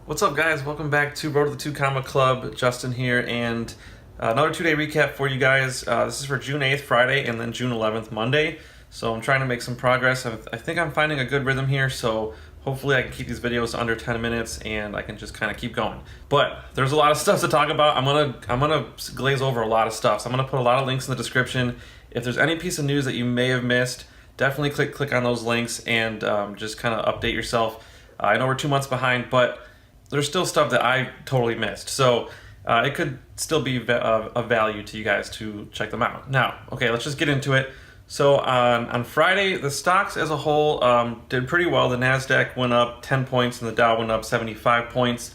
What's up, guys? Welcome back to Road to the 2 Comma Club. Justin here, and another 2-day recap for you guys. This is for June 8th, Friday, and then June 11th, Monday. So I'm trying to make some progress. I think I'm finding a good rhythm here, so hopefully I can keep these videos under 10 minutes and I can just kind of keep going. But there's a lot of stuff to talk about. I'm gonna glaze over a lot of stuff. So I'm gonna put a lot of links in the description. If there's any piece of news that you may have missed, definitely click on those links and just kind of update yourself. I know we're 2 months behind, but there's still stuff that I totally missed. So it could still be of value to you guys to check them out. Now, okay, let's just get into it. So on Friday, the stocks as a whole did pretty well. The NASDAQ went up 10 points and the Dow went up 75 points.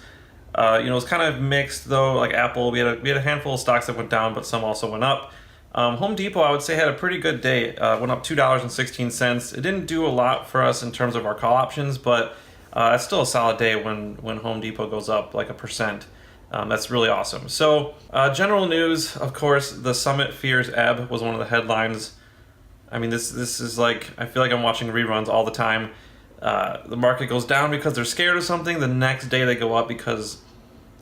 It was kind of mixed though, like Apple, we had a handful of stocks that went down, but some also went up. Home Depot, I would say, had a pretty good day. Went up $2.16. It didn't do a lot for us in terms of our call options, but it's still a solid day when Home Depot goes up like 1%. That's really awesome. So general news, of course, the Summit fears ebb was one of the headlines. I mean, this is like, I feel like I'm watching reruns all the time. The market goes down because they're scared of something. The next day they go up because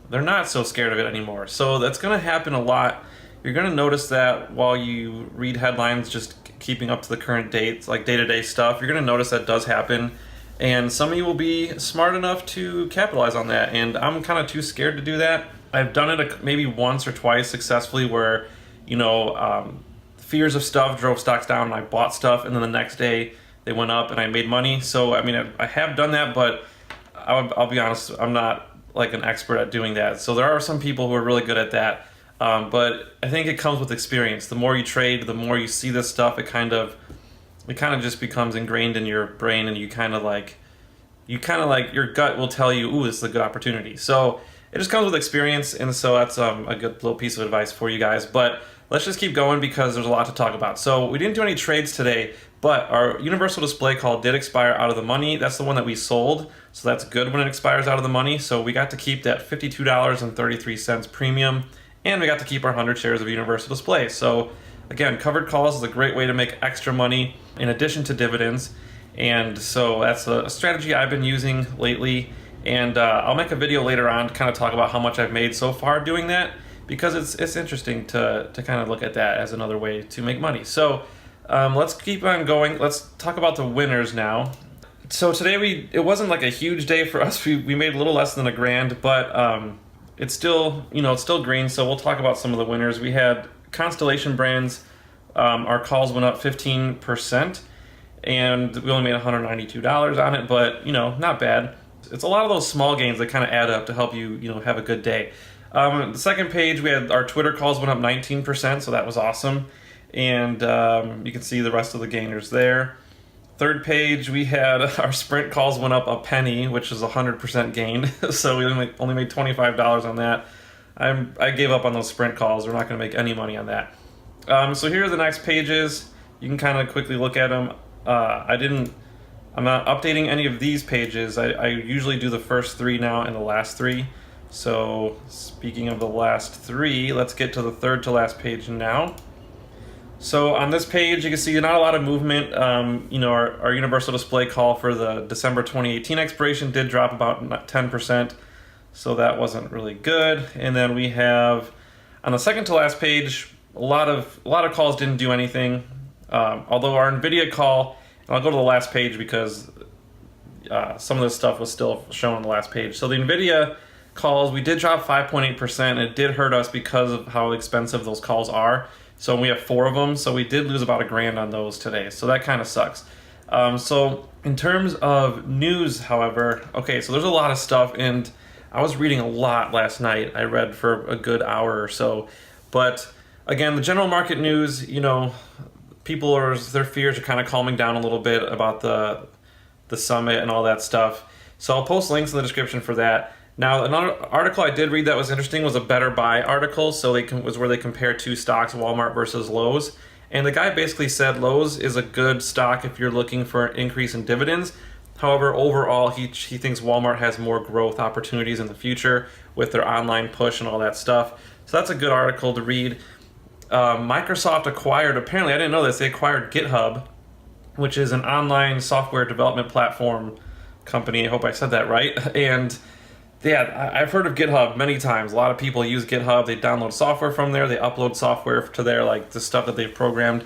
they're not so scared of it anymore. So that's going to happen a lot. You're going to notice that while you read headlines, just keeping up to the current dates, like day-to-day stuff, you're going to notice that does happen. And some of you will be smart enough to capitalize on that, and I'm kind of too scared to do that. I've done it maybe once or twice successfully where, fears of stuff drove stocks down and I bought stuff, and then the next day they went up and I made money. So, I mean, I have done that, but I'll be honest, I'm not like an expert at doing that. So there are some people who are really good at that, but I think it comes with experience. The more you trade, the more you see this stuff, it kind of just becomes ingrained in your brain, and you kind of like your gut will tell you, ooh, this is a good opportunity. So it just comes with experience, and so that's a good little piece of advice for you guys. But let's just keep going because there's a lot to talk about. So we didn't do any trades today, but our universal display call did expire out of the money. That's the one that we sold, so that's good when it expires out of the money. So we got to keep that $52.33 premium, and we got to keep our 100 shares of universal display. So again, covered calls is a great way to make extra money in addition to dividends. And so that's a strategy I've been using lately. And I'll make a video later on to kind of talk about how much I've made so far doing that, because it's interesting to kind of look at that as another way to make money. So let's keep on going. Let's talk about the winners now. So today it wasn't like a huge day for us. We made a little less than $1,000, but it's still, it's still green. So we'll talk about some of the winners. We had Constellation Brands. Our calls went up 15%, and we only made $192 on it, but not bad. It's a lot of those small gains that kind of add up to help you have a good day. The second page, we had our Twitter calls went up 19%, so that was awesome, and you can see the rest of the gainers there. Third page, we had our Sprint calls went up a penny, which is 100% gain, so we only made $25 on that. I gave up on those Sprint calls. We're not going to make any money on that. So here are the next pages. You can kind of quickly look at them. I'm not updating any of these pages. I usually do the first three now and the last three. So speaking of the last three, let's get to the third to last page now. So on this page, you can see not a lot of movement. Our universal display call for the December 2018 expiration did drop about 10%. So that wasn't really good. And then we have on the second to last page, a lot of calls didn't do anything. Although our NVIDIA call, and I'll go to the last page because some of this stuff was still shown on the last page. So the NVIDIA calls, we did drop 5.8%. It did hurt us because of how expensive those calls are. So we have 4 of them. So we did lose about $1,000 on those today. So that kind of sucks. So in terms of news, however, okay, so there's a lot of stuff, and I was reading a lot last night. I read for a good hour or so. But again, the general market news, their fears are kind of calming down a little bit about the summit and all that stuff. So I'll post links in the description for that. Now, another article I did read that was interesting was a Better Buy article. So was where they compared 2 stocks, Walmart versus Lowe's. And the guy basically said Lowe's is a good stock if you're looking for an increase in dividends. However, overall, he thinks Walmart has more growth opportunities in the future with their online push and all that stuff. So that's a good article to read. Microsoft acquired, apparently, I didn't know this, they acquired GitHub, which is an online software development platform company. I hope I said that right. And Yeah, I've heard of GitHub many times. A lot of people use GitHub. They download software from there. They upload software to there, like the stuff that they've programmed.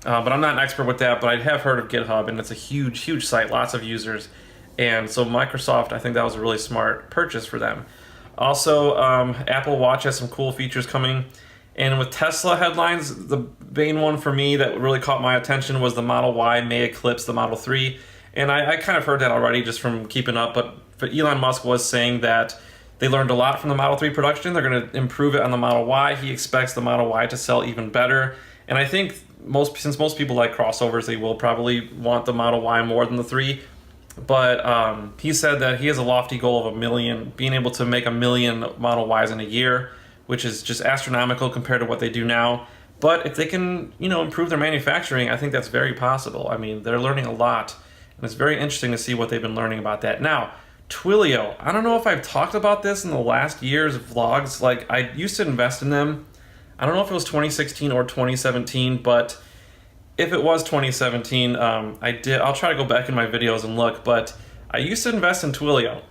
But I'm not an expert with that, but I have heard of GitHub, and it's a huge, huge site, lots of users. And so Microsoft, I think that was a really smart purchase for them. Also, Apple Watch has some cool features coming. And with Tesla headlines, the main one for me that really caught my attention was the Model Y may eclipse the Model 3. And I kind of heard that already just from keeping up, but Elon Musk was saying that they learned a lot from the Model 3 production. They're going to improve it on the Model Y. He expects the Model Y to sell even better. And I think since most people like crossovers, they will probably want the Model Y more than the 3. But he said that he has a lofty goal of 1 million, being able to make 1 million Model Ys in a year, which is just astronomical compared to what they do now. But if they can, improve their manufacturing, I think that's very possible. I mean, they're learning a lot, and it's very interesting to see what they've been learning about that. Now, Twilio, I don't know if I've talked about this in the last year's vlogs. Like, I used to invest in them. I don't know if it was 2016 or 2017, but if it was 2017, I'll try to go back in my videos and look, but I used to invest in Twilio.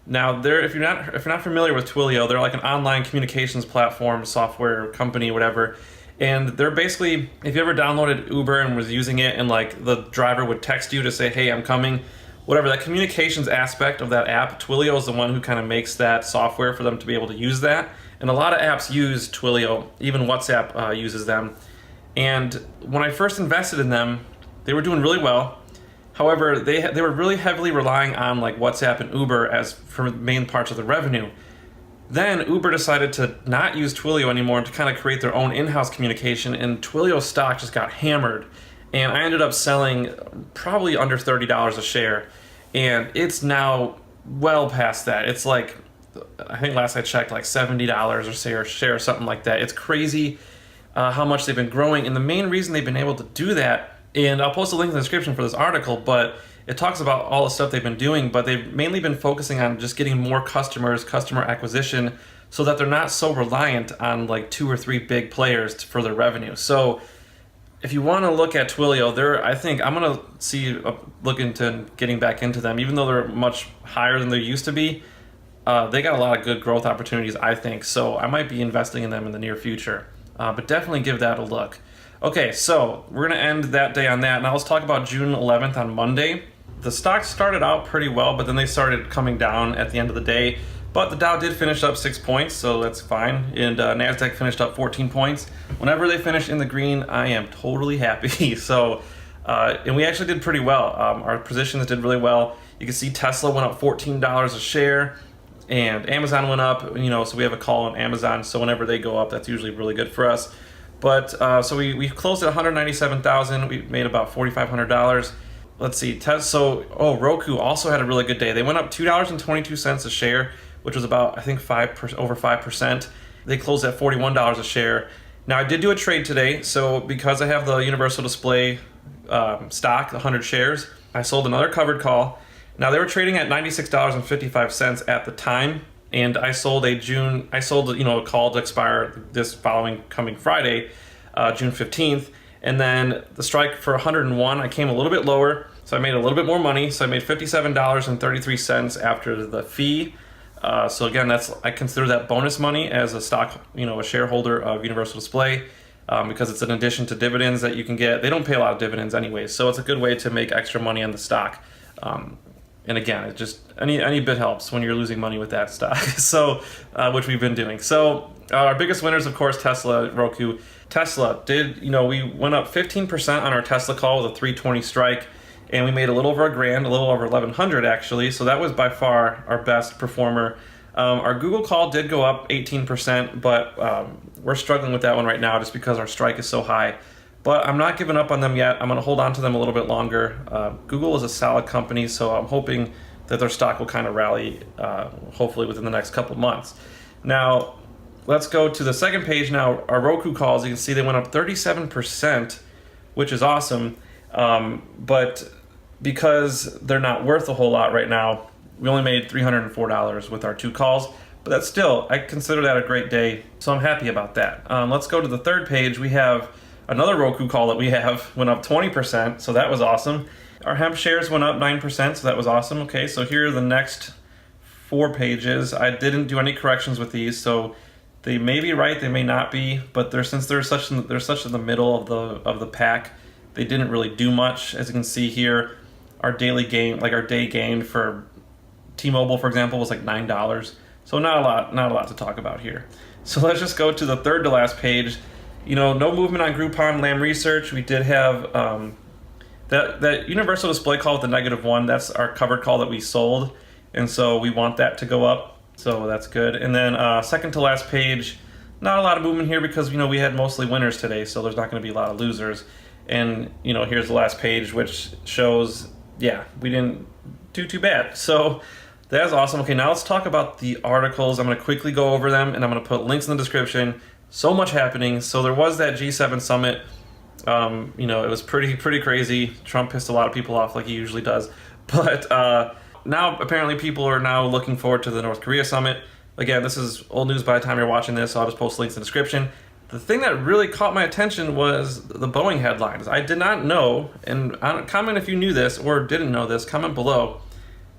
Now, if you're not familiar with Twilio, they're like an online communications platform, software company, whatever. And they're basically, if you ever downloaded Uber and was using it, and like the driver would text you to say, "Hey, I'm coming," whatever, that communications aspect of that app, Twilio is the one who kind of makes that software for them to be able to use that. And a lot of apps use Twilio, even WhatsApp uses them. And when I first invested in them, they were doing really well. However, they were really heavily relying on like WhatsApp and Uber as for main parts of the revenue. Then Uber decided to not use Twilio anymore and to kind of create their own in-house communication, and Twilio stock just got hammered. And I ended up selling probably under $30 a share, and it's now well past that. It's like, I think last I checked, like $70 a share or something like that. It's crazy how much they've been growing, and the main reason they've been able to do that, and I'll post a link in the description for this article, but it talks about all the stuff they've been doing, but they've mainly been focusing on just getting more customers, customer acquisition, so that they're not so reliant on like 2 or 3 big players for their revenue. So if you want to look at Twilio, I think I'm going to look into getting back into them, even though they're much higher than they used to be. They got a lot of good growth opportunities, I think, so I might be investing in them in the near future. But definitely give that a look. Okay, so we're going to end that day on that. Now let's talk about June 11th on Monday. The stock started out pretty well, but then they started coming down at the end of the day. But the Dow did finish up 6 points, so that's fine. And NASDAQ finished up 14 points. Whenever they finish in the green, I am totally happy. So, and we actually did pretty well. Our positions did really well. You can see Tesla went up $14 a share. And Amazon went up, so we have a call on Amazon. So whenever they go up, that's usually really good for us. But so we closed at 197,000. We made about $4,500. Let's see. Roku also had a really good day. They went up $2.22 a share, which was about, I think, over 5%. They closed at $41 a share. Now I did do a trade today. So because I have the Universal Display stock, 100 shares, I sold another covered call. Now they were trading at $96.55 at the time, and I sold a call to expire this coming Friday, June 15th, and then the strike for 101, I came a little bit lower, so I made a little bit more money. So I made $57.33 after the fee. So again, I consider that bonus money as a stock, a shareholder of Universal Display, because it's an addition to dividends that you can get. They don't pay a lot of dividends anyways, so it's a good way to make extra money on the stock. And again, it just any bit helps when you're losing money with that stock. So, which we've been doing. So our biggest winners, of course, Tesla, Roku. Tesla did, we went up 15% on our Tesla call with a 320 strike, and we made a little over $1,000, a little over 1,100 actually. So that was by far our best performer. Our Google call did go up 18%, but we're struggling with that one right now just because our strike is so high. But I'm not giving up on them yet. I'm going to hold on to them a little bit longer. Google is a solid company, so I'm hoping that their stock will kind of rally, hopefully within the next couple of months. Now, let's go to the second page now. Our Roku calls, you can see they went up 37%, which is awesome. But because they're not worth a whole lot right now, we only made $304 with our 2 calls. But that's still, I consider that a great day, so I'm happy about that. Let's go to the third page. We have another Roku call that we have went up 20%, so that was awesome. Our hemp shares went up 9%, so that was awesome. Okay, so here are the next 4 pages. I didn't do any corrections with these, so they may be right, they may not be, but since they're such in the middle of the pack, they didn't really do much. As you can see here, our daily gain, like our day gain for T-Mobile, for example, was like $9. So not a lot to talk about here. So let's just go to the third to last page. You know, no movement on Groupon Lamb Research. We did have that universal display call with the -1. That's our covered call that we sold, and so we want that to go up. So that's good. And then second to last page, not a lot of movement here because, you know, we had mostly winners today, so there's not going to be a lot of losers. And, you know, here's the last page, which shows, yeah, we didn't do too bad. So that's awesome. Okay, now let's talk about the articles. I'm going to quickly go over them, and I'm going to put links in the description. So much happening. So there was that G7 summit. You know, it was pretty crazy. Trump pissed a lot of people off like he usually does. But now apparently people are now looking forward to the North Korea summit. Again, this is old news by the time you're watching this, so I'll just post links in the description. The thing that really caught my attention was the Boeing headlines. I did not know, and comment if you knew this or didn't know this, comment below.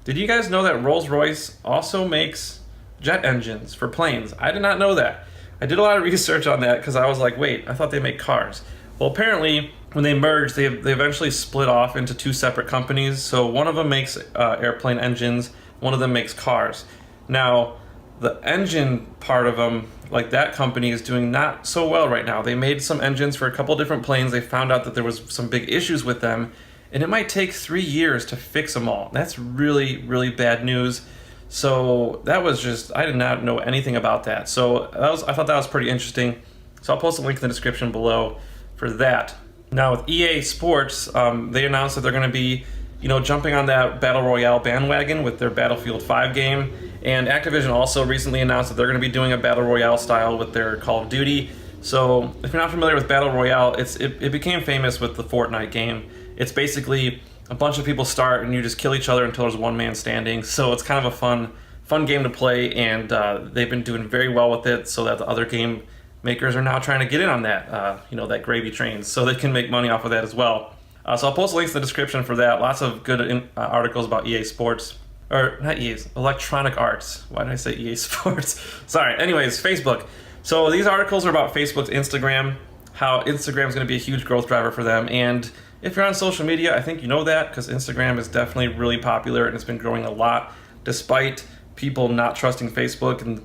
Did you guys know that Rolls-Royce also makes jet engines for planes? I did not know that. I did a lot of research on that because I was like, wait, I thought they make cars. Well, apparently, when they merged, they eventually split off into 2 separate companies. So one of them makes airplane engines, one of them makes cars. Now, the engine part of them, like that company, is doing not so well right now. They made some engines for a couple different planes. They found out that there was some big issues with them, and it might take 3 years to fix them all. That's really bad news. So that was just, I did not know anything about that. So I thought that was pretty interesting. So I'll post a link in the description below for that. Now with EA Sports, they announced that they're going to be, you know, jumping on that Battle Royale bandwagon with their Battlefield 5 game. And Activision also recently announced that they're going to be doing a Battle Royale style with their Call of Duty. So if you're not familiar with Battle Royale, it became famous with the Fortnite game. It's basically a bunch of people start and you just kill each other until there's one man standing. So it's kind of a fun game to play, and they've been doing very well with it, so that the other game makers are now trying to get in on that, you know, that gravy train, so they can make money off of that as well. So I'll post links in the description for that. Lots of good articles about EA Sports. Or not EA, Electronic Arts. Why did I say EA Sports? Sorry. Anyways, Facebook. So these articles are about Facebook's Instagram, how Instagram is going to be a huge growth driver for them. And if you're on social media, I think you know that, because Instagram is definitely really popular and it's been growing a lot, despite people not trusting Facebook, and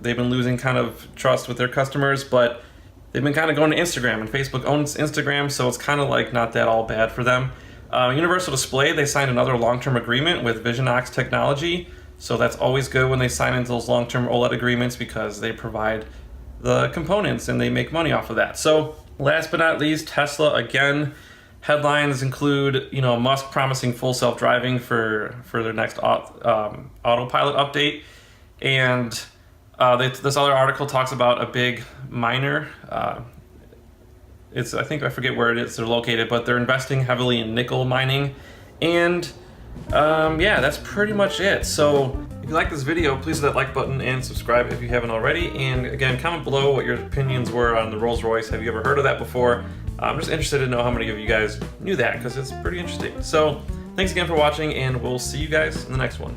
they've been losing kind of trust with their customers, but they've been kind of going to Instagram, and Facebook owns Instagram, so it's kind of like not that all bad for them. Universal Display, they signed another long-term agreement with Visionox Technology, so that's always good when they sign into those long-term OLED agreements because they provide the components and they make money off of that. So last but not least, Tesla again. Headlines include, you know, Musk promising full self-driving for their next autopilot update, and this other article talks about a big miner. I forget where it is they're located, but they're investing heavily in nickel mining, and yeah, that's pretty much it. So if you like this video, please hit that like button and subscribe if you haven't already. And again, comment below what your opinions were on the Rolls-Royce. Have you ever heard of that before? I'm just interested to know how many of you guys knew that, because it's pretty interesting. So thanks again for watching, and we'll see you guys in the next one.